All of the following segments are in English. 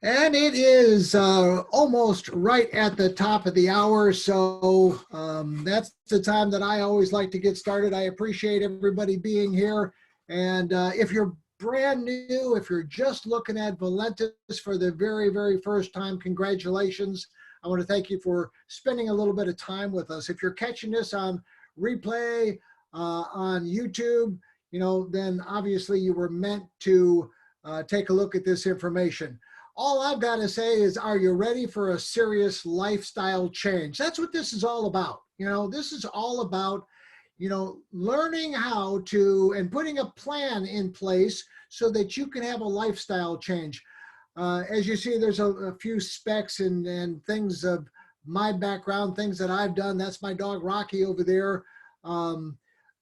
And it is almost right at the top of the hour. So that's the time that I always like to get started. I appreciate everybody being here. And if you're brand new, if you're just looking at Valentis for the very, very first time, congratulations. I want to thank you for spending a little bit of time with us. If you're catching this on replay on YouTube, then obviously you were meant to take a look at this information. All I've got to say is, are you ready for a serious lifestyle change? That's what this is all about. This is all about, learning how to and putting a plan in place so that you can have a lifestyle change. As you see, there's a few specs and things of my background, things that I've done. That's my dog Rocky over there. And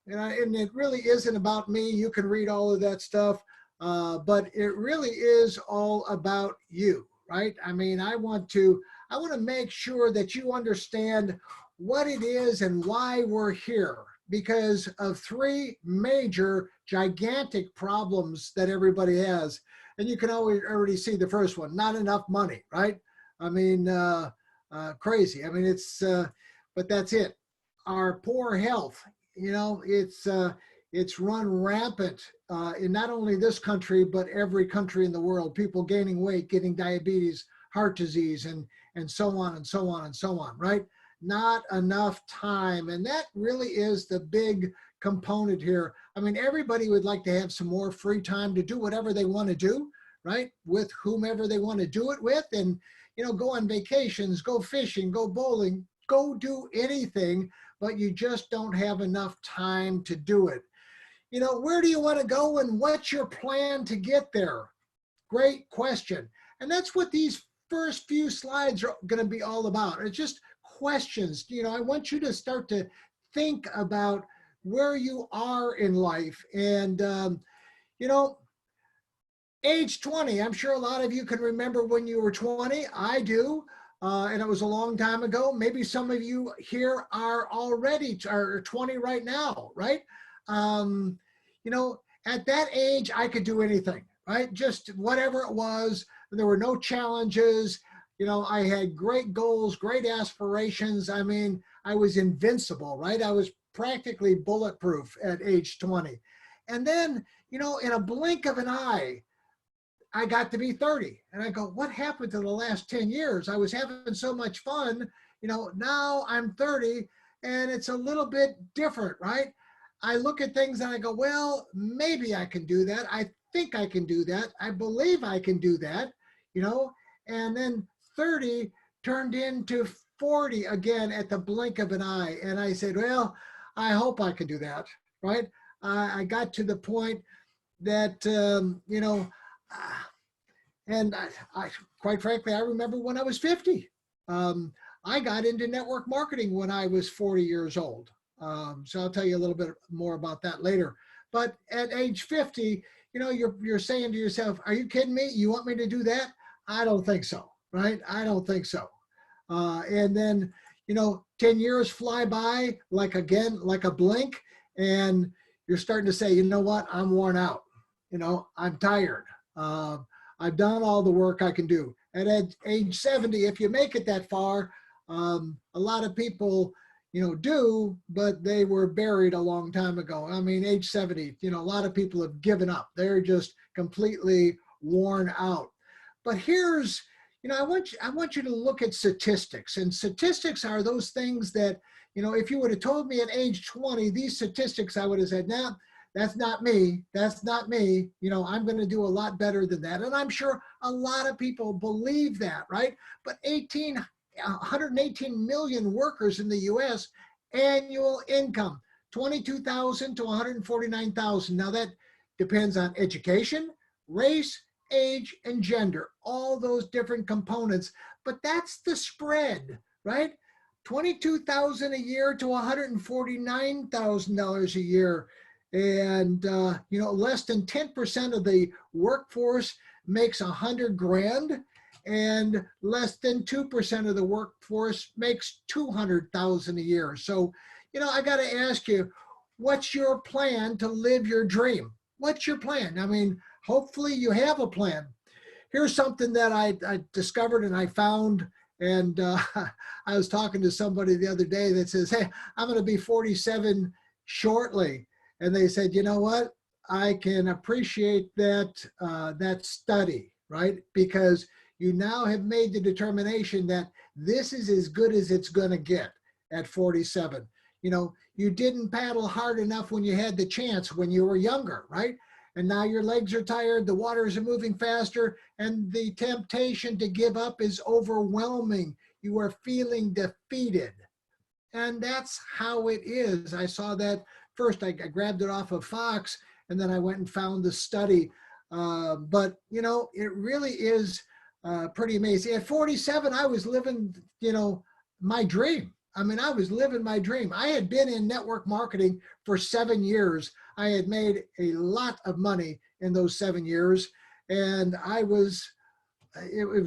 it really isn't about me. You can read all of that stuff. But it really is all about you, right? I mean, I want to make sure that you understand what it is and why we're here, because of three major, gigantic problems that everybody has. And you can already see the first one: not enough money, right? I mean, crazy. I mean, but that's it. Our poor health, it's run rampant in not only this country, but every country in the world. People gaining weight, getting diabetes, heart disease, and so on and so on and so on, right? Not enough time. And that really is the big component here. I mean, everybody would like to have some more free time to do whatever they want to do, right? With whomever they want to do it with, and, go on vacations, go fishing, go bowling, go do anything, but you just don't have enough time to do it. Where do you want to go and what's your plan to get there? Great question. And that's what these first few slides are going to be all about. It's just questions. I want you to start to think about where you are in life. And, age 20, I'm sure a lot of you can remember when you were 20. I do. And it was a long time ago. Maybe some of you here are already 20 right now, right? At that age, I could do anything, right? Just whatever it was. There were no challenges. I had great goals, great aspirations. I mean, I was invincible, right? I was practically bulletproof at age 20. And then, in a blink of an eye, I got to be 30. And I go, what happened to the last 10 years? I was having so much fun. Now I'm 30 and it's a little bit different, right? I look at things and I go, well, maybe I can do that. I think I can do that. I believe I can do that, and then 30 turned into 40 again at the blink of an eye. And I said, well, I hope I can do that, right? I got to the point that, and I quite frankly, I remember when I was 50. I got into network marketing when I was 40 years old. So I'll tell you a little bit more about that later. But at age 50, you're saying to yourself, are you kidding me? You want me to do that? I don't think so, right? I don't think so. And then, 10 years fly by like a blink, and you're starting to say, you know what? I'm worn out. I'm tired. I've done all the work I can do. At age 70, if you make it that far, a lot of people, do, but they were buried a long time ago. I mean, age 70, a lot of people have given up. They're just completely worn out. But here's, I want you to look at statistics. And statistics are those things that, if you would have told me at age 20, these statistics, I would have said, nah, that's not me. That's not me. I'm going to do a lot better than that. And I'm sure a lot of people believe that, right? But 118 million workers in the US, annual income, 22,000 to 149,000. Now that depends on education, race, age, and gender, all those different components. But that's the spread, right? 22,000 a year to $149,000 a year. And, less than 10% of the workforce makes 100 grand, and less than 2% of the workforce makes 200,000 a year. So, I got to ask you, what's your plan to live your dream? What's your plan? I mean, hopefully you have a plan. here's something that I discovered and I found. And I was talking to somebody the other day that says, hey, I'm going to be 47 shortly. And they said, you know what? I can appreciate that, that study, right? Because you now have made the determination that this is as good as it's going to get at 47. You know, you didn't paddle hard enough when you had the chance when you were younger, right? And now your legs are tired, the waters are moving faster, and the temptation to give up is overwhelming. You are feeling defeated. And that's how it is. I saw that first. I grabbed it off of Fox, and then I went and found the study. But, you know, it really is pretty amazing. At 47, I was living, you know, my dream. I mean, I was living my dream. I had been in network marketing for 7 years. I had made a lot of money in those 7 years, and it was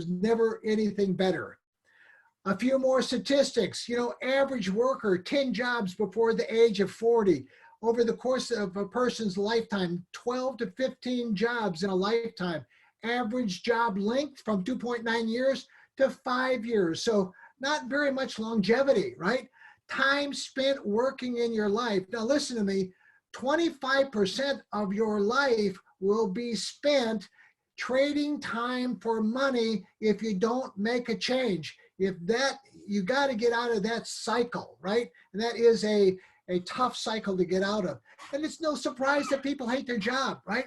never anything better. A few more statistics. You know, average worker, 10 jobs before the age of 40. Over the course of a person's lifetime, 12 to 15 jobs in a lifetime. Average job length from 2.9 years to 5 years. So not very much longevity, right? Time spent working in your life. Now listen to me, 25% of your life will be spent trading time for money if you don't make a change. If that, you got to get out of that cycle, right? And that is a tough cycle to get out of. And it's no surprise that people hate their job, right?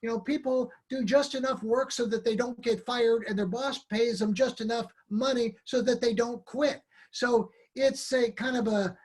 You know, people do just enough work so that they don't get fired, and their boss pays them just enough money so that they don't quit. So it's a kind of a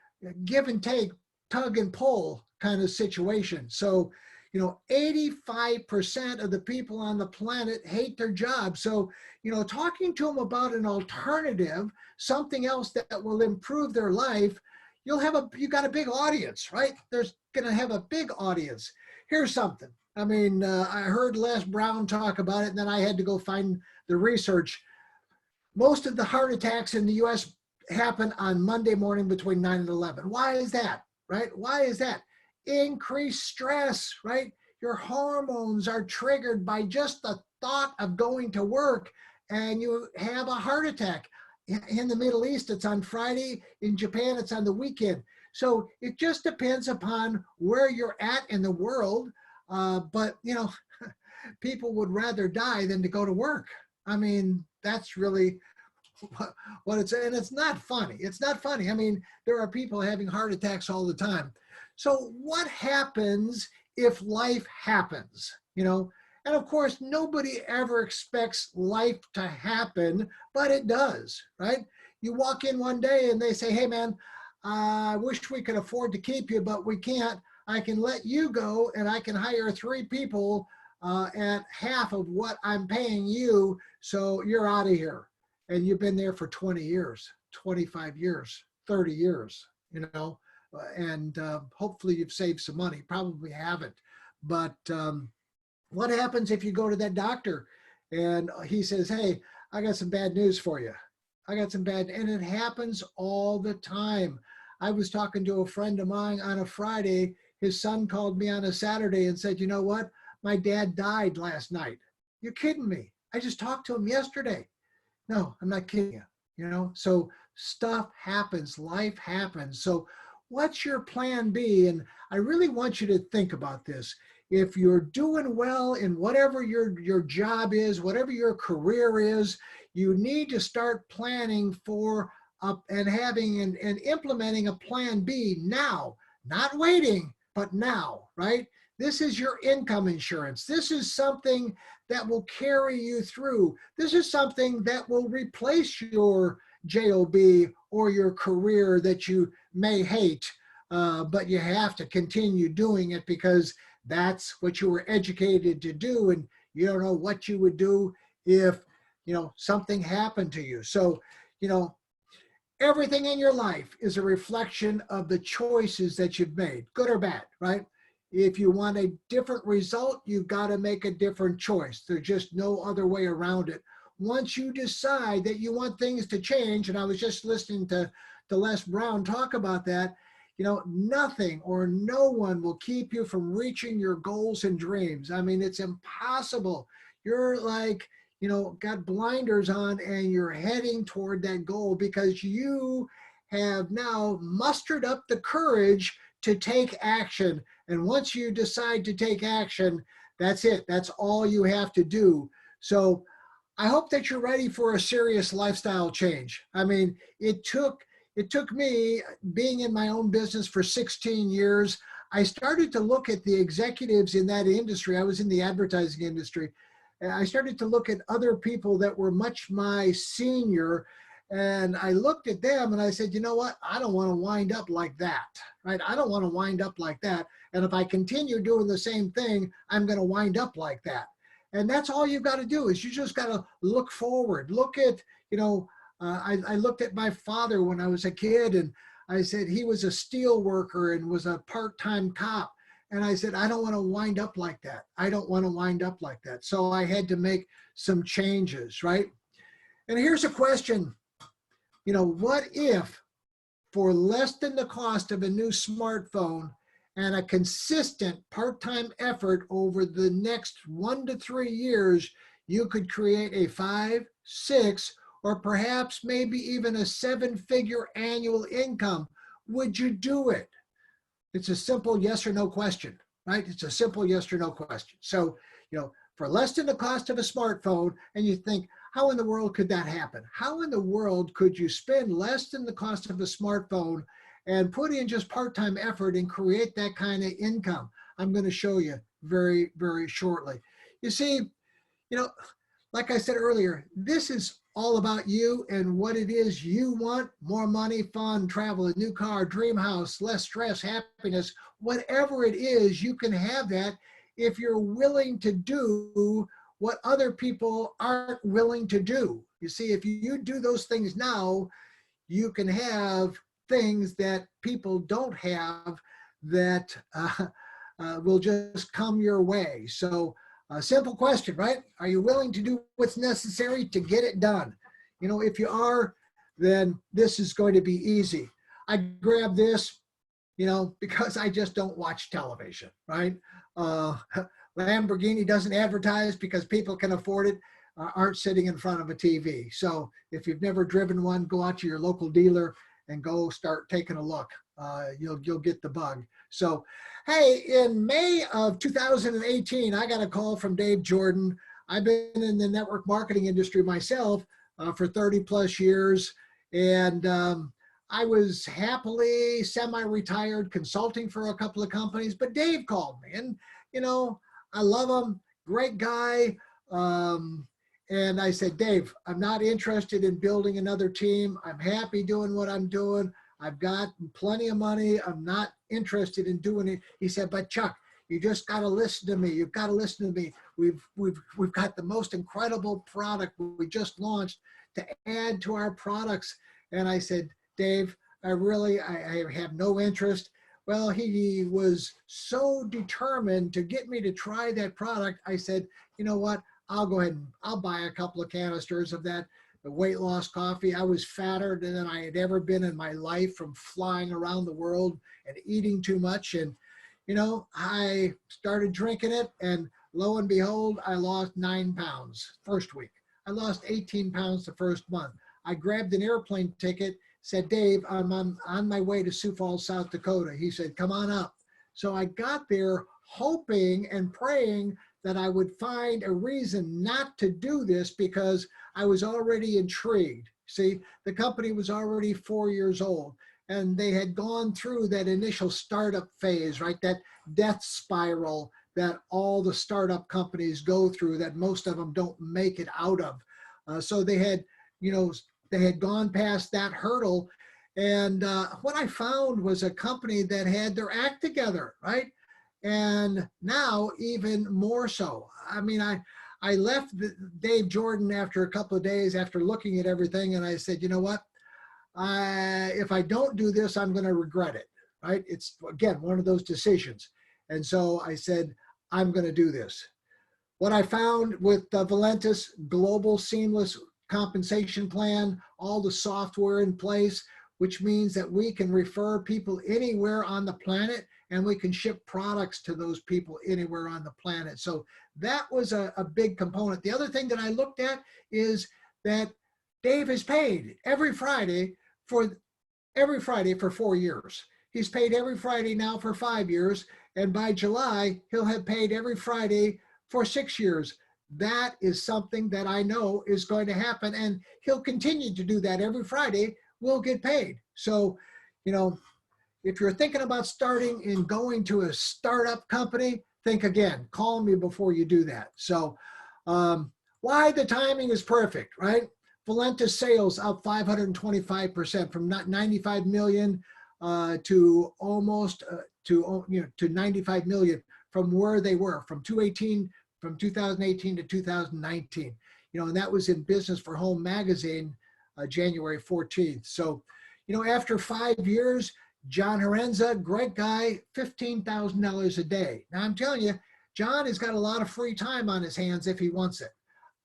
give and take, tug and pull kind of situation. So, you know, 85% of the people on the planet hate their job. So, you know, talking to them about an alternative, something else that will improve their life, you got a big audience, right? There's going to have a big audience. Here's something. I mean, I heard Les Brown talk about it, and then I had to go find the research. Most of the heart attacks in the US happen on Monday morning between 9 and 11. Why is that, right? Why is that? Increased stress, right? Your hormones are triggered by just the thought of going to work, and you have a heart attack. In the Middle East, it's on Friday. In Japan, it's on the weekend. So it just depends upon where you're at in the world. But, you know, people would rather die than to go to work. I mean, that's really what it's, and it's not funny. It's not funny. I mean, there are people having heart attacks all the time. So what happens if life happens, you know? And of course, nobody ever expects life to happen, but it does, right? You walk in one day and they say, hey man, I wish we could afford to keep you, but we can't. I can let you go and I can hire 3 people at half of what I'm paying you. So you're out of here. And you've been there for 20 years, 25 years, 30 years, you know, and hopefully you've saved some money. Probably haven't. But what happens if you go to that doctor and he says, hey, I got some bad news for you. I got some bad, and it happens all the time. I was talking to a friend of mine on a Friday. His son called me on a Saturday and said, you know what? My dad died last night. You're kidding me. I just talked to him yesterday. No, I'm not kidding you. You know, so stuff happens, life happens. So what's your plan B? And I really want you to think about this. If you're doing well in whatever your job is, whatever your career is, you need to start planning for and having and implementing a plan B now, not waiting, but now, right? This is your income insurance. This is something that will carry you through. This is something that will replace your job or your career that you may hate, but you have to continue doing it because that's what you were educated to do, and you don't know what you would do if, you know, something happened to you. So, you know, everything in your life is a reflection of the choices that you've made, good or bad, right? If you want a different result, you've got to make a different choice. There's just no other way around it. Once you decide that you want things to change, and I was just listening to Les Brown talk about that, you know, nothing or no one will keep you from reaching your goals and dreams. I mean, it's impossible. You're like, got blinders on and you're heading toward that goal because you have now mustered up the courage to take action. And once you decide to take action, that's it. That's all you have to do. So I hope that you're ready for a serious lifestyle change. I mean, it took me being in my own business for 16 years. I started to look at the executives in that industry. I was in the advertising industry. And I started to look at other people that were much my senior, and I looked at them and I said, you know what? I don't want to wind up like that, right? I don't want to wind up like that. And if I continue doing the same thing, I'm going to wind up like that. And that's all you've got to do is you just got to look forward. Look at, I looked at my father when I was a kid, and I said he was a steel worker and was a part-time cop. And I said, I don't want to wind up like that. I don't want to wind up like that. So I had to make some changes, right? And here's a question, what if for less than the cost of a new smartphone and a consistent part-time effort over the next 1 to 3 years, you could create a 5, 6, or perhaps maybe even a 7-figure annual income? Would you do it? It's a simple yes or no question, right? It's a simple yes or no question. So, for less than the cost of a smartphone, and you think, how in the world could that happen? How in the world could you spend less than the cost of a smartphone and put in just part-time effort and create that kind of income? I'm going to show you very, very shortly. You see, like I said earlier, this is all about you and what it is you want: more money, fun, travel, a new car, dream house, less stress, happiness, whatever it is, you can have that if you're willing to do what other people aren't willing to do. You see, if you do those things now, you can have things that people don't have that will just come your way. So a simple question, right? Are you willing to do what's necessary to get it done? If you are, then this is going to be easy. I grabbed this, because I just don't watch television, right? Lamborghini doesn't advertise because people can afford it, aren't sitting in front of a TV. So if you've never driven one, go out to your local dealer and go start taking a look. You'll get the bug. So, hey, in May of 2018, I got a call from Dave Jordan. I've been in the network marketing industry myself for 30 plus years. And I was happily semi-retired consulting for a couple of companies, but Dave called me, and, I love him, great guy. And I said, Dave, I'm not interested in building another team. I'm happy doing what I'm doing. I've got plenty of money. I'm not interested in doing it. He said, but Chuck, you just got to listen to me. You've got to listen to me. We've got the most incredible product we just launched to add to our products. And I said, Dave, I have no interest. Well, he was so determined to get me to try that product. I said, you know what? I'll go ahead and I'll buy a couple of canisters of that weight loss coffee. I was fatter than I had ever been in my life from flying around the world and eating too much. And, I started drinking it, and lo and behold, I lost 9 pounds first week. I lost 18 pounds the first month. I grabbed an airplane ticket, said, Dave, I'm on my way to Sioux Falls, South Dakota. He said, come on up. So I got there hoping and praying that I would find a reason not to do this because I was already intrigued. See, the company was already 4 years old, and they had gone through that initial startup phase, right? That death spiral that all the startup companies go through that most of them don't make it out of. So they had, they had gone past that hurdle. And what I found was a company that had their act together, right? And now even more so. I mean, I left Dave Jordan after a couple of days after looking at everything, and I said, you know what? If I don't do this, I'm going to regret it, right? It's, again, one of those decisions. And so I said, I'm going to do this. What I found with Valentis Global Seamless Compensation Plan, all the software in place, which means that we can refer people anywhere on the planet, and we can ship products to those people anywhere on the planet. So that was a big component. The other thing that I looked at is that Dave is paid every Friday for 4 years. He's paid every Friday now for 5 years. And by July, he'll have paid every Friday for 6 years. That is something that I know is going to happen. And he'll continue to do that every Friday. We'll get paid. So, you know, if you're thinking about starting and going to a startup company, think again, call me before you do that. So why the timing is perfect, right? Valentis sales up 525% from 95 million to almost to 95 million from where they were from 2018 to 2019. And that was in Business for Home magazine, January 14th. So, after 5 years, John Herenza, great guy, $15,000 a day. Now I'm telling you, John has got a lot of free time on his hands if he wants it.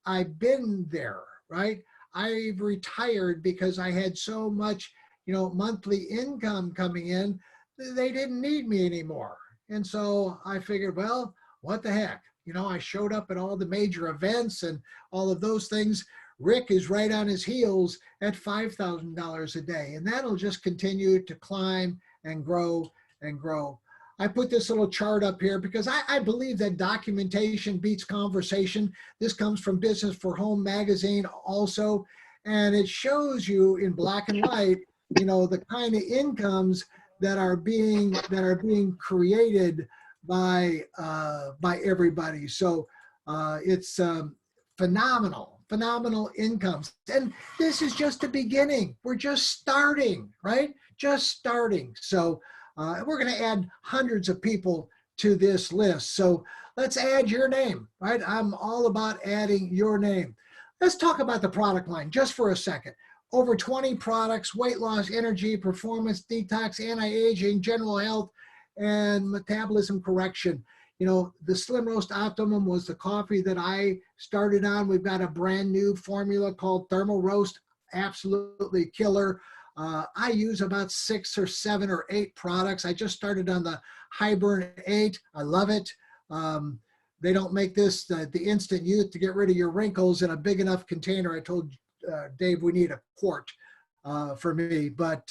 I've been there, right? I've retired because I had so much, monthly income coming in, they didn't need me anymore. And so I figured, well, what the heck? I showed up at all the major events and all of those things. Rick is right on his heels at $5,000 a day, and that'll just continue to climb and grow and grow. I put this little chart up here because I believe that documentation beats conversation. This comes from Business for Home magazine also, and it shows you in black and white, the kind of incomes that are being created by everybody. So it's phenomenal incomes. And this is just the beginning. We're just starting, right? Just starting. So we're going to add hundreds of people to this list. So let's add your name, right? I'm all about adding your name. Let's talk about the product line just for a second. Over 20 products: weight loss, energy, performance, detox, anti-aging, general health, and metabolism correction. The Slim Roast Optimum was the coffee that I started on. We've got a brand new formula called Thermal Roast, absolutely killer. I use about 6 or 7 or 8 products. I just started on the High Burn 8. I love it. They don't make this, the Instant Youth, to get rid of your wrinkles in a big enough container. I told Dave we need a quart for me, but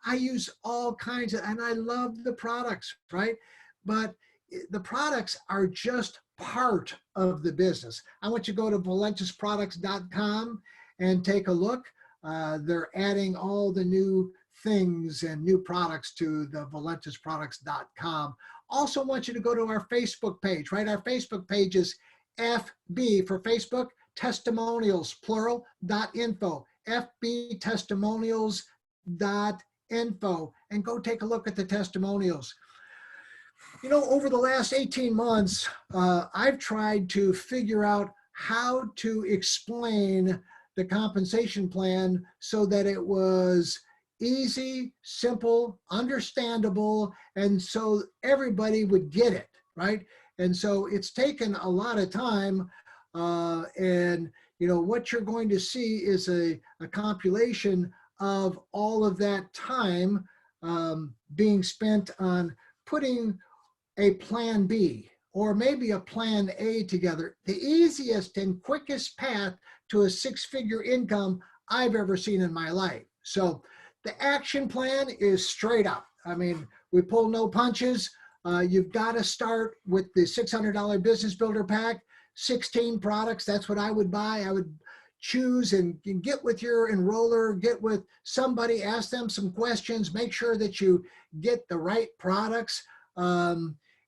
I use all kinds of, and I love the products, right? But the products are just part of the business. I want you to go to valentisproducts.com and take a look. They're adding all the new things and new products to the valentisproducts.com. Also want you to go to our Facebook page, right? Our Facebook page is FB for Facebook, testimonials, plural, .info, FB testimonials.info, and go take a look at the testimonials. Over the last 18 months, I've tried to figure out how to explain the compensation plan so that it was easy, simple, understandable, and so everybody would get it, right? And so it's taken a lot of time, and what you're going to see is a compilation of all of that time being spent on putting a plan B or maybe a plan A together. The easiest and quickest path to a 6-figure income I've ever seen in my life. So the action plan is straight up. I mean, we pull no punches. You've got to start with the $600 Business Builder Pack, 16 products. That's what I would buy. I would choose and get with your enroller, get with somebody, ask them some questions, make sure that you get the right products,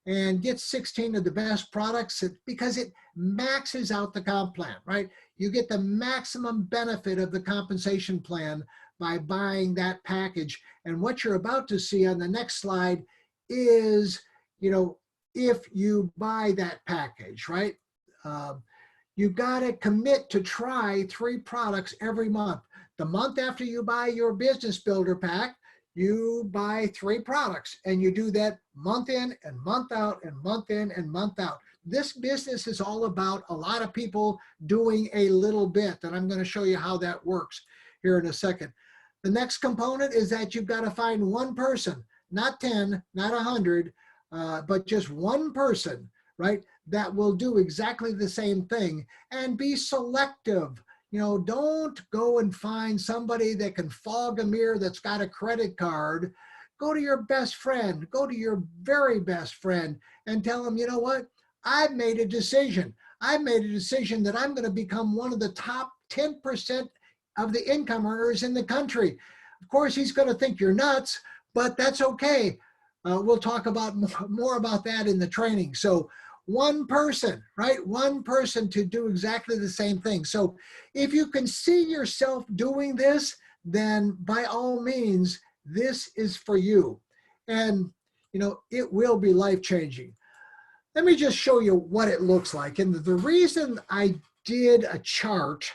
and get 16 of the best products because it maxes out the comp plan, right? You get the maximum benefit of the compensation plan by buying that package. And what you're about to see on the next slide is, if you buy that package, right? You've got to commit to try 3 products every month. The month after you buy your Business Builder Pack, you buy 3 products, and you do that month in and month out and month in and month out. This business is all about a lot of people doing a little bit, and I'm going to show you how that works here in a second. The next component is that you've got to find one person, not 10, not 100, but just one person right, that will do exactly the same thing. And be selective. You know, don't go and find somebody that can fog a mirror that's got a credit card. Go to your best friend, go to your very best friend and tell them, you know what, I've made a decision. I've made a decision that I'm going to become one of the top 10% of the income earners in the country. Of course, he's going to think you're nuts, but that's okay. We'll talk about more about that in the training. So one person, right? One person to do exactly the same thing. So if you can see yourself doing this, then by all means, this is for you. And, you know, it will be life-changing. Let me just show you what it looks like. And the reason I did a chart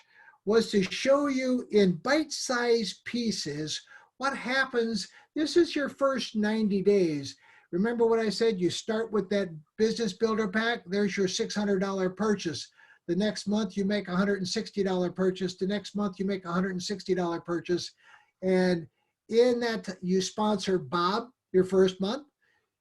was to show you in bite-sized pieces what happens. This is your first 90 days. Remember what I said? You start with that business builder pack. There's your $600 purchase. The next month you make a $160 purchase. The next month you make a $160 purchase. And in that you sponsor Bob your first month.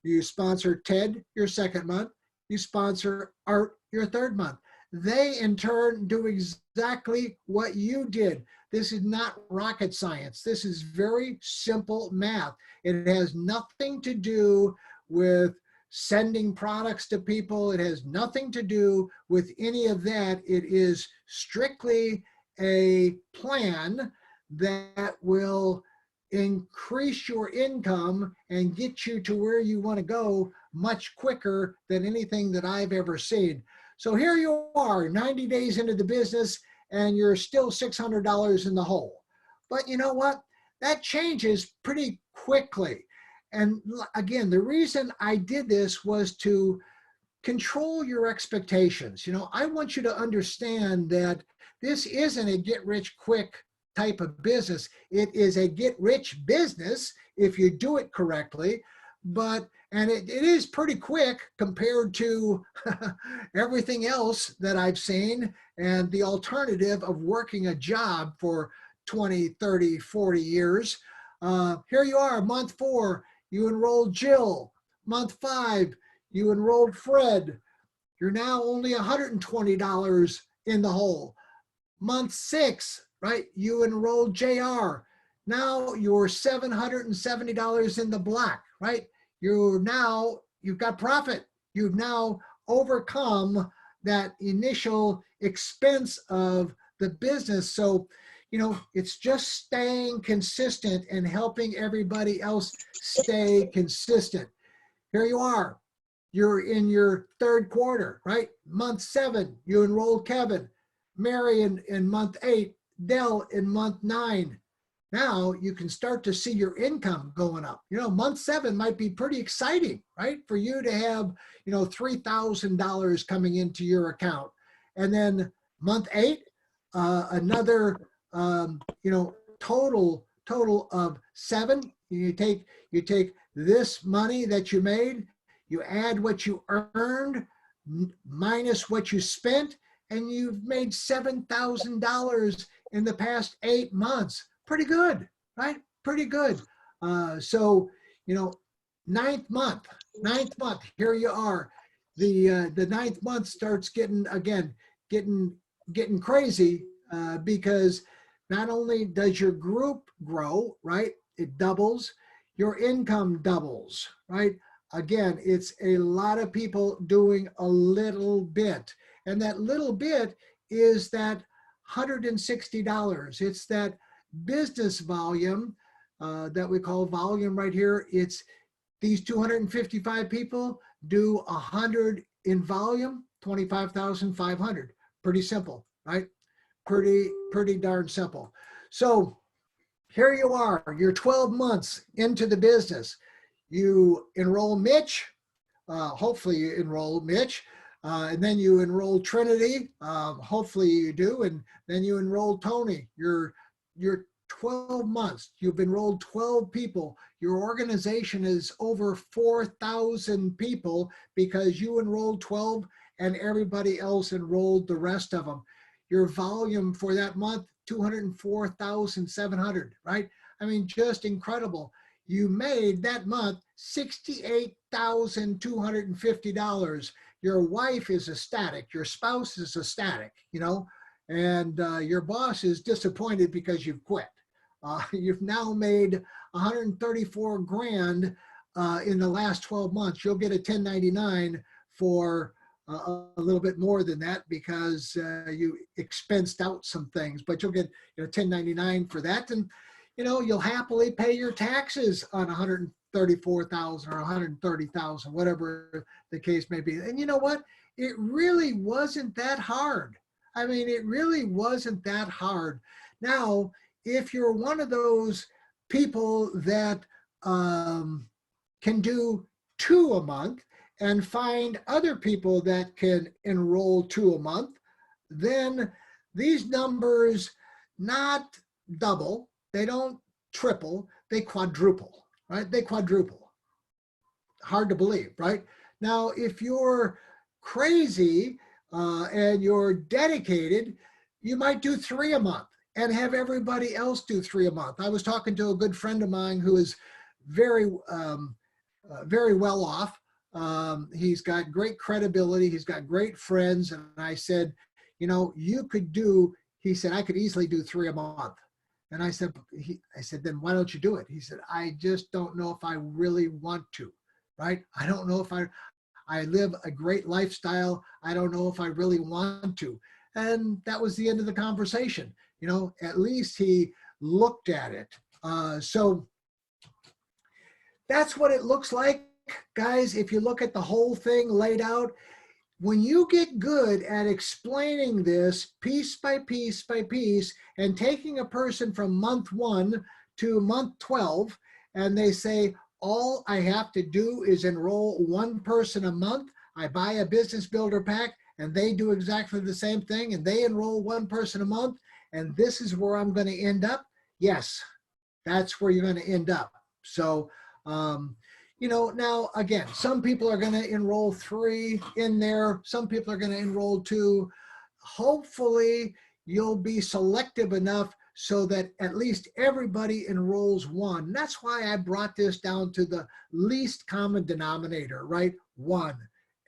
You sponsor Ted your second month. You sponsor Art your third month. They in turn do exactly what you did. This is not rocket science. This is very simple math. It has nothing to do with sending products to people. It has nothing to do with any of that. It is strictly a plan that will increase your income and get you to where you want to go much quicker than anything that I've ever seen. So here you are, 90 days into the business, and you're still $600 in the hole. But you know what? That changes pretty quickly. And again, the reason I did this was to control your expectations. You know, I want you to understand that this isn't a get-rich-quick type of business. It is a get-rich business if you do it correctly. And it is pretty quick compared to everything else that I've seen and the alternative of working a job for 20, 30, 40 years. Here you are, month 4, you enrolled Jill. Month 5, you enrolled Fred. You're now only $120 in the hole. Month 6, right, you enrolled JR. Now you're $770 in the black, right? You've got profit. You've now overcome that initial expense of the business. So, you know, it's just staying consistent and helping everybody else stay consistent. Here you are. You're in your 3rd quarter, right? Month 7, you enrolled Kevin. Mary in month 8, Dell in month 9. Now you can start to see your income going up. You know, month 7 might be pretty exciting, right? For you to have, you know, $3,000 coming into your account. And then month 8, another, you know, total of 7. You take this money that you made, you add what you earned minus what you spent, and you've made $7,000 in the past 8 months. Pretty good, right? Pretty good. So, you know, ninth month, here you are. The 9th month starts getting crazy because not only does your group grow, right? It doubles, your income doubles, right? Again, it's a lot of people doing a little bit. And that little bit is that $160. It's that business volume that we call volume right here. It's these 255 people do 100 in volume, 25,500. Pretty simple, right? Pretty darn simple. So here you are, you're 12 months into the business. You enroll Mitch, hopefully you enroll Mitch, and then you enroll Trinity, hopefully you do, and then you enroll Tony. You're 12 months, you've enrolled 12 people. Your organization is over 4,000 people because you enrolled 12 and everybody else enrolled the rest of them. Your volume for that month, 204,700, right? I mean, just incredible. You made that month $68,250. your wife is ecstatic, your spouse is ecstatic, and your boss is disappointed because you've quit. You've now made 134 grand in the last 12 months. You'll get a 1099 for a little bit more than that because you expensed out some things, but you'll get 1099 for that. And, you'll happily pay your taxes on 134,000 or 130,000, whatever the case may be. And you know what? It really wasn't that hard. I mean, it really wasn't that hard. Now, if you're one of those people that can do 2 a month and find other people that can enroll 2 a month, then these numbers not double, they don't triple, they quadruple, right? They quadruple. Hard to believe, right? Now, if you're crazy and you're dedicated, you might do 3 a month and have everybody else do 3 a month. I was talking to a good friend of mine who is very well off. He's got great credibility. He's got great friends. And I said, you could do, he said, I could easily do 3 a month. And I said, then why don't you do it? He said, I just don't know if I really want to, right? I don't know if I live a great lifestyle. I don't know if I really want to. And that was the end of the conversation. At least he looked at it. So that's what it looks like, guys. If you look at the whole thing laid out, when you get good at explaining this piece by piece by piece and taking a person from month 1 to month 12, and they say, all I have to do is enroll 1 person a month. I buy a business builder pack and they do exactly the same thing and they enroll 1 person a month, and this is where I'm going to end up. Yes, that's where you're going to end up. So, now again, some people are going to enroll 3 in there. Some people are going to enroll 2. Hopefully you'll be selective enough so that at least everybody enrolls 1. That's why I brought this down to the least common denominator, right? 1.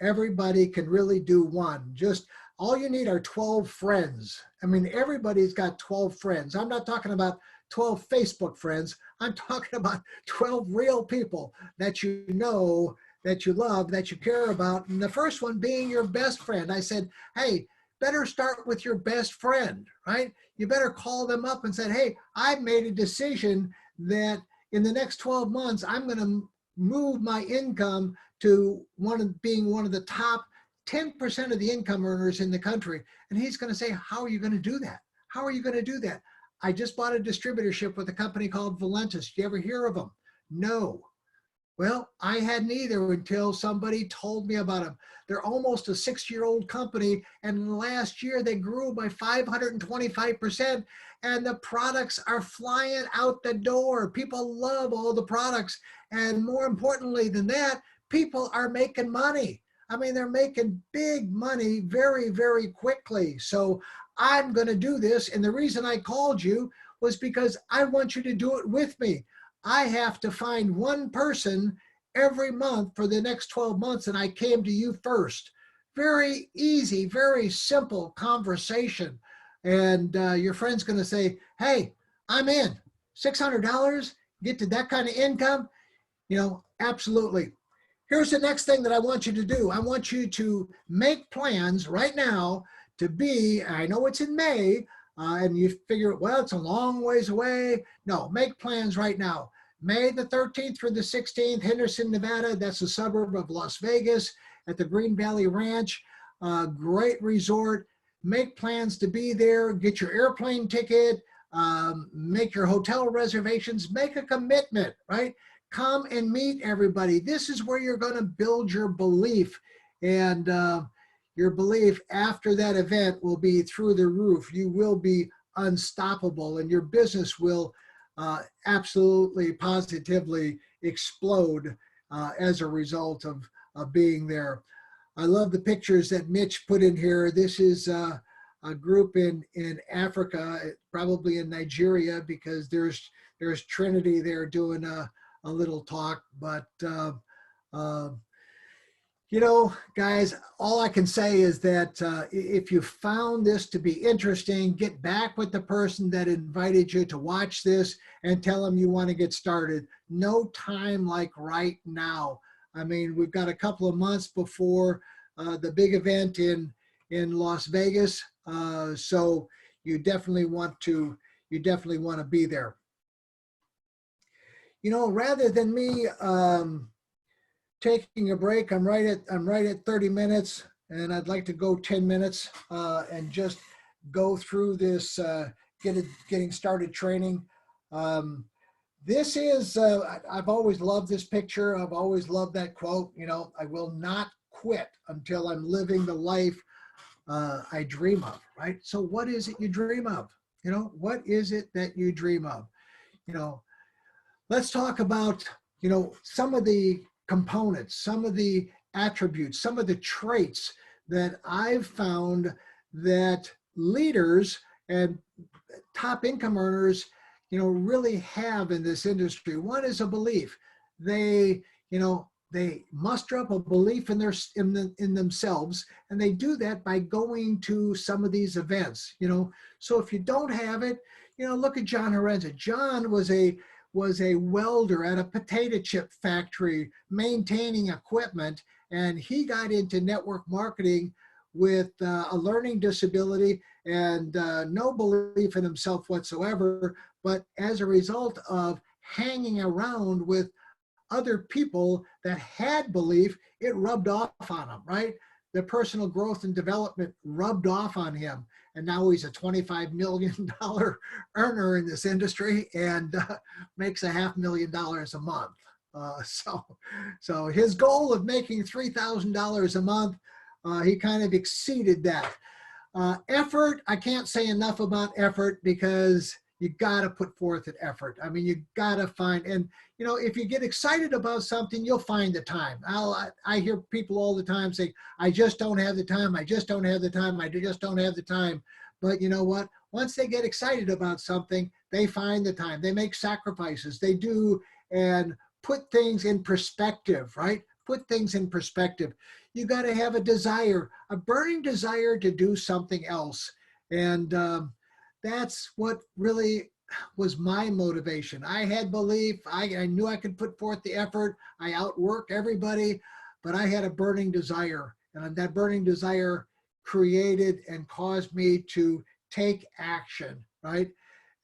Everybody can really do 1. Just all you need are 12 friends. I mean, everybody's got 12 friends. I'm not talking about 12 Facebook friends. I'm talking about 12 real people that you know, that you love, that you care about. And the first one being your best friend. I said, hey, better start with your best friend, right? You better call them up and say, hey, I've made a decision that in the next 12 months, I'm going to move my income to being one of the top 10% of the income earners in the country. And he's going to say, how are you going to do that? How are you going to do that? I just bought a distributorship with a company called Valentis. Do you ever hear of them? No. Well, I hadn't either until somebody told me about them. They're almost a 6-year-old company, and last year they grew by 525%, and the products are flying out the door. People love all the products, and more importantly than that, people are making money. I mean, they're making big money very, very quickly. So I'm going to do this. And the reason I called you was because I want you to do it with me. I have to find 1 person every month for the next 12 months. And I came to you first. Very easy, very simple conversation. And your friend's going to say, hey, I'm in. $600, get to that kind of income? Absolutely. Here's the next thing that I want you to do. I want you to make plans right now to be, I know it's in May, and you figure, well, it's a long ways away. No, make plans right now. May the 13th through the 16th, Henderson, Nevada. That's a suburb of Las Vegas at the Green Valley Ranch. Great resort. Make plans to be there. Get your airplane ticket. Make your hotel reservations. Make a commitment, right? Come and meet everybody. This is where you're going to build your belief. And your belief after that event will be through the roof. You will be unstoppable, and your business will absolutely, positively explode as a result of being there. I love the pictures that Mitch put in here. This is a group in Africa, probably in Nigeria, because there's Trinity there doing a little talk. But You know, guys, all I can say is that if you found this to be interesting, get back with the person that invited you to watch this and tell them you want to get started. No time like right now. I mean, we've got a couple of months before the big event in Las Vegas, so you definitely want to be there. You know, rather than me taking a break, I'm right at 30 minutes, and I'd like to go 10 minutes and just go through this getting started training. This is I've always loved this picture. I've always loved that quote. You know, I will not quit until I'm living the life I dream of. Right. So what is it you dream of? You know, what is it that you dream of? You know, let's talk about, you know, some of the components, some of the attributes, some of the traits that I've found that leaders and top income earners, you know, really have in this industry. One is a belief. They, you know, they muster up a belief in themselves, and they do that by going to some of these events. You know, so if you don't have it, you know, look at John Horenza. John was a welder at a potato chip factory maintaining equipment, and he got into network marketing with a learning disability and no belief in himself whatsoever. But as a result of hanging around with other people that had belief, it rubbed off on him, right? The personal growth and development rubbed off on him. And now he's a $25 million earner in this industry and makes $500,000 a month. So his goal of making $3,000 a month, he kind of exceeded that. Effort, I can't say enough about effort, because you got to put forth an effort. I mean, you got to find, and you know, if you get excited about something, you'll find the time. I hear people all the time say, I just don't have the time. I just don't have the time. I just don't have the time. But you know what? Once they get excited about something, they find the time. They make sacrifices. They do, and put things in perspective, right? Put things in perspective. You got to have a desire, a burning desire to do something else. And that's what really was my motivation. I had belief. I knew I could put forth the effort. I outworked everybody, but I had a burning desire. And that burning desire created and caused me to take action, right?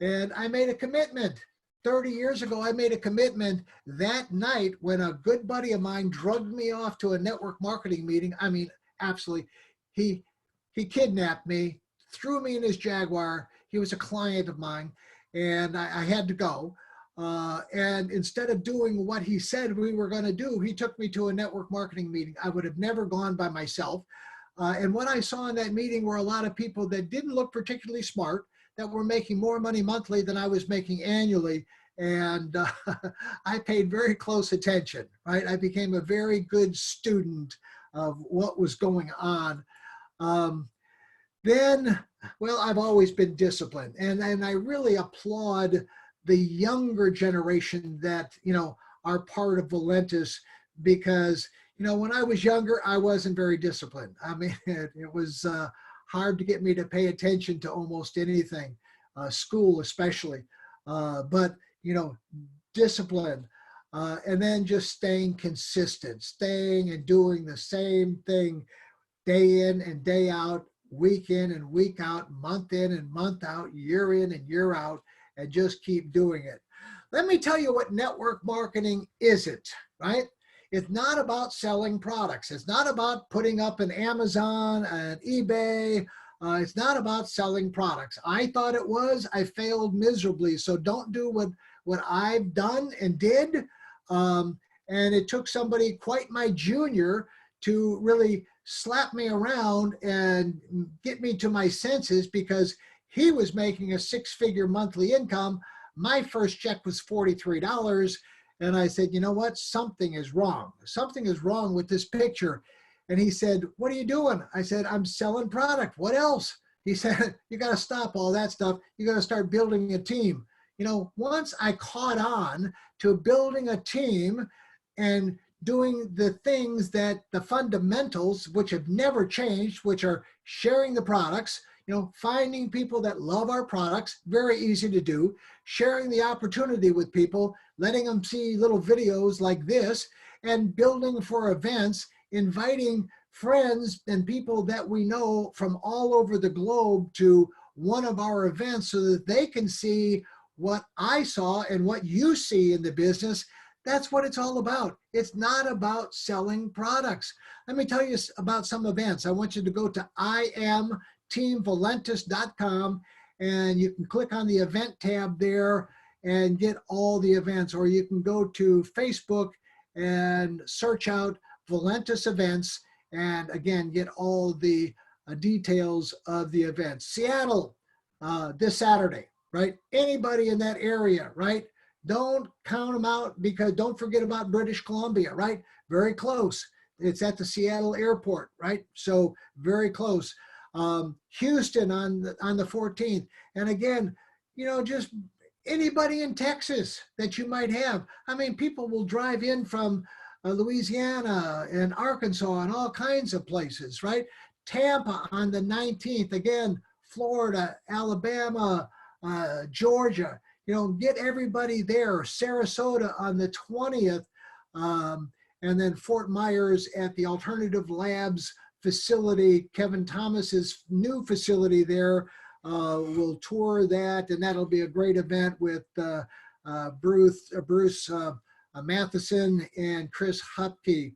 And I made a commitment. 30 years ago, I made a commitment that night when a good buddy of mine drugged me off to a network marketing meeting. I mean, absolutely. He kidnapped me, threw me in his Jaguar. He was a client of mine, and I had to go. And instead of doing what he said we were going to do, he took me to a network marketing meeting. I would have never gone by myself. And what I saw in that meeting were a lot of people that didn't look particularly smart, that were making more money monthly than I was making annually. And I paid very close attention, right? I became a very good student of what was going on. Then, well, I've always been disciplined, and I really applaud the younger generation that, you know, are part of Valentis, because, you know, when I was younger, I wasn't very disciplined. I mean, it was hard to get me to pay attention to almost anything, school especially, but, you know, discipline, and then just staying consistent, staying and doing the same thing day in and day out, week in and week out, month in and month out, year in and year out, and just keep doing it. Let me tell you what network marketing isn't, right? It's not about selling products. It's not about putting up an Amazon, an eBay. It's not about selling products. I thought it was. I failed miserably. So don't do what I've done and did. And it took somebody quite my junior to really slap me around and get me to my senses, because he was making a six-figure monthly income. My first check was $43. And I said, you know what? Something is wrong. Something is wrong with this picture. And he said, what are you doing? I said, I'm selling product. What else? He said, you got to stop all that stuff. You got to start building a team. You know, once I caught on to building a team and doing the things that the fundamentals, which have never changed, which are sharing the products, finding people that love our products, very easy to do, sharing the opportunity with people, letting them see little videos like this, and building for events, inviting friends and people that we know from all over the globe to one of our events so that they can see what I saw and what you see in the business. That's what it's all about. It's not about selling products. Let me tell you about some events. I want you to go to imteamvalentis.com and you can click on the event tab there and get all the events, or you can go to Facebook and search out Valentis events and again get all the details of the events. Seattle this Saturday, right? Anybody in that area, right? Don't count them out, because don't forget about British Columbia, right? Very close. It's at the Seattle airport, right? So very close. Houston on the 14th. And again, just anybody in Texas that you might have. I mean, people will drive in from Louisiana and Arkansas and all kinds of places, right? Tampa on the 19th. Again, Florida, Alabama, Georgia. Get everybody there. Sarasota on the 20th, and then Fort Myers at the Alternative Labs facility, Kevin Thomas's new facility there. We'll tour that, and that'll be a great event with Bruce Matheson and Chris Hupke.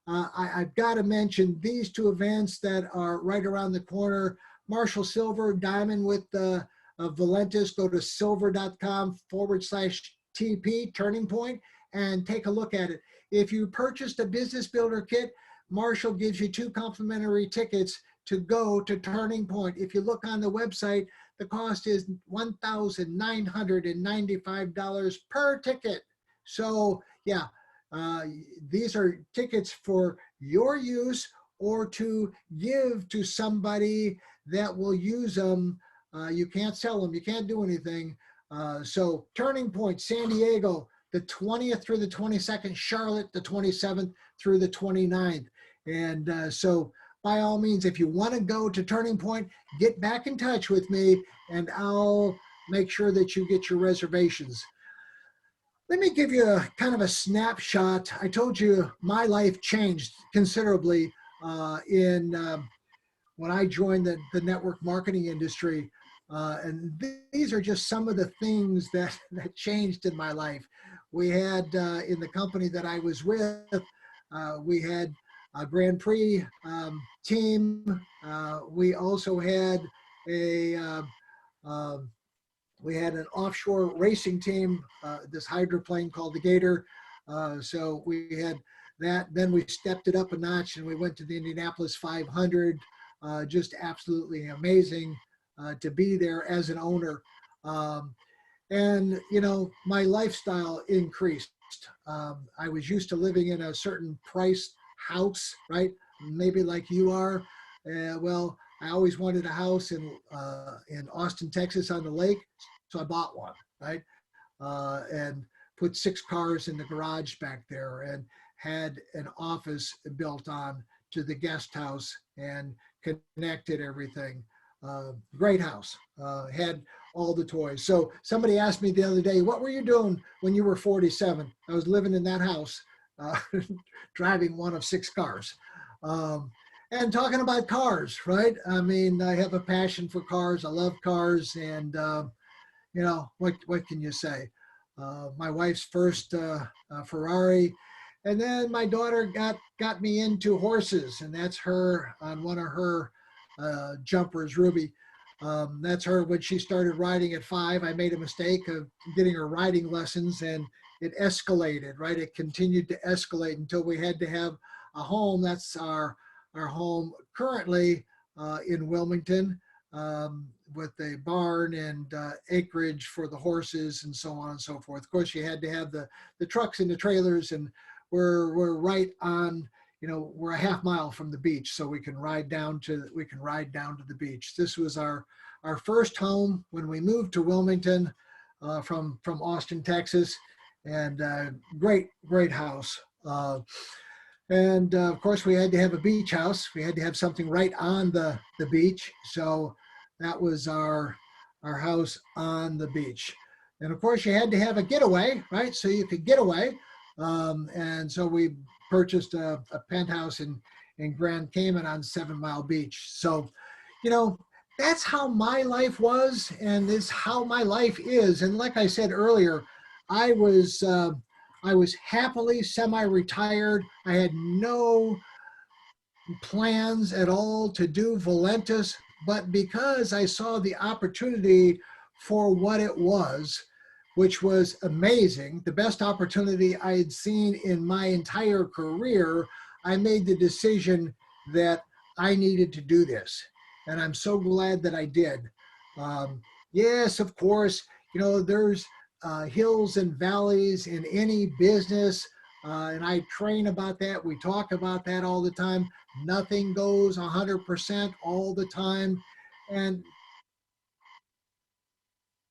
I've got to mention these two events that are right around the corner. Marshall Silver Diamond with Valentis. Go to silver.com/TP Turning Point and take a look at it. If you purchased a business builder kit, Marshall gives you 2 complimentary tickets to go to Turning Point. If you look on the website, the cost is $1,995 per ticket. So yeah, these are tickets for your use or to give to somebody that will use them. You can't sell them, you can't do anything. So Turning Point, San Diego, the 20th through the 22nd, Charlotte, the 27th through the 29th. And so by all means, if you want to go to Turning Point, get back in touch with me and I'll make sure that you get your reservations. Let me give you a kind of a snapshot. I told you my life changed considerably when I joined the network marketing industry. And these are just some of the things that changed in my life. We had in the company that I was with, we had a Grand Prix team. We also had we had an offshore racing team, this hydroplane called the Gator. So we had that. Then we stepped it up a notch and we went to the Indianapolis 500. Just absolutely amazing to be there as an owner. And, my lifestyle increased. I was used to living in a certain price house, right? Maybe like you are. Well, I always wanted a house in Austin, Texas on the lake. So I bought one, right? And put 6 cars in the garage back there and had an office built on to the guest house and connected everything. Great house, had all the toys. So somebody asked me the other day, what were you doing when you were 47? I was living in that house, driving one of 6 cars. And talking about cars, right? I mean, I have a passion for cars. I love cars. And, what can you say? My wife's first Ferrari. And then my daughter got me into horses, and that's her on one of her jumpers, Ruby. That's her when she started riding at 5. I made a mistake of getting her riding lessons, and it escalated, right? It continued to escalate until we had to have a home. That's our home currently in Wilmington, with a barn and acreage for the horses and so on and so forth. Of course, you had to have the trucks and the trailers, and we're right on, we're a half mile from the beach, so we can ride down to the beach. This was our first home when we moved to Wilmington from Austin, Texas, and great house. And of course, we had to have a beach house. We had to have something right on the beach. So that was our house on the beach. And of course, you had to have a getaway, right? So you could get away. And so we purchased a penthouse in Grand Cayman on 7 Mile Beach. So, you know, that's how my life was, and this how my life is. And like I said earlier, I was I was happily semi-retired. I had no plans at all to do Valentis, but because I saw the opportunity for what it was, which was amazing, the best opportunity I had seen in my entire career, I made the decision that I needed to do this. And I'm so glad that I did. Yes, of course, you know, there's hills and valleys in any business. And I train about that. We talk about that all the time. Nothing goes 100% all the time. And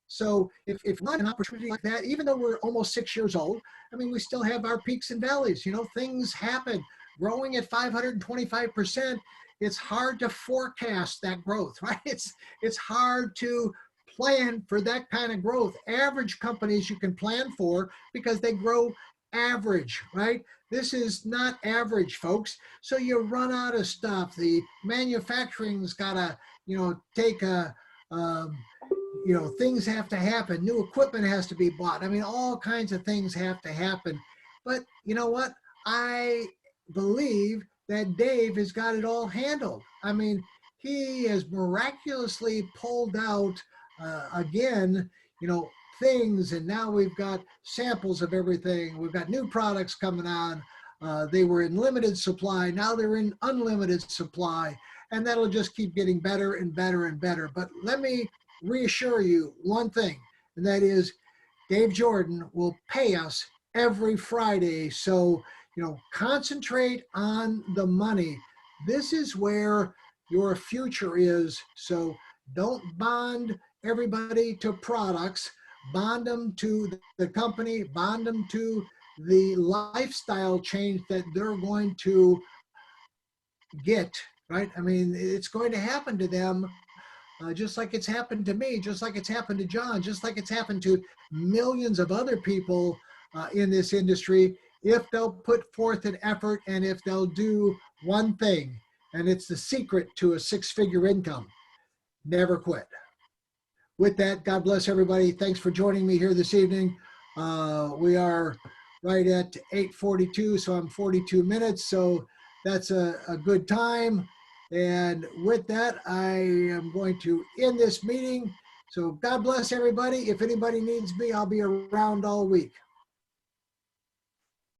so if not an opportunity like that, even though we're almost 6 years old, I mean, we still have our peaks and valleys. You know, things happen. Growing at 525%, it's hard to forecast that growth, right? It's hard to plan for that kind of growth. Average companies you can plan for because they grow average, right? This is not average, folks. So you run out of stuff. The manufacturing's got to, you know, take a, you know, things have to happen. New equipment has to be bought. I mean, all kinds of things have to happen. But you know what? I believe that Dave has got it all handled. I mean, he has miraculously pulled out again, you know, things, and now we've got samples of everything. We've got new products coming on. They were in limited supply. Now they're in unlimited supply, and that'll just keep getting better and better and better. But let me reassure you one thing, and that is Dave Jordan will pay us every Friday. So, you know, concentrate on the money. This is where your future is. So don't bond everybody to products, bond them to the company, bond them to the lifestyle change that they're going to get, right? I mean, it's going to happen to them just like it's happened to me, just like it's happened to John, just like it's happened to millions of other people in this industry, if they'll put forth an effort and if they'll do one thing, and it's the secret to a six-figure income: never quit. With that, God bless everybody. Thanks for joining me here this evening. We are right at 8:42, so I'm 42 minutes, so that's a good time. And with that, I am going to end this meeting. So God bless everybody. If anybody needs me, I'll be around all week.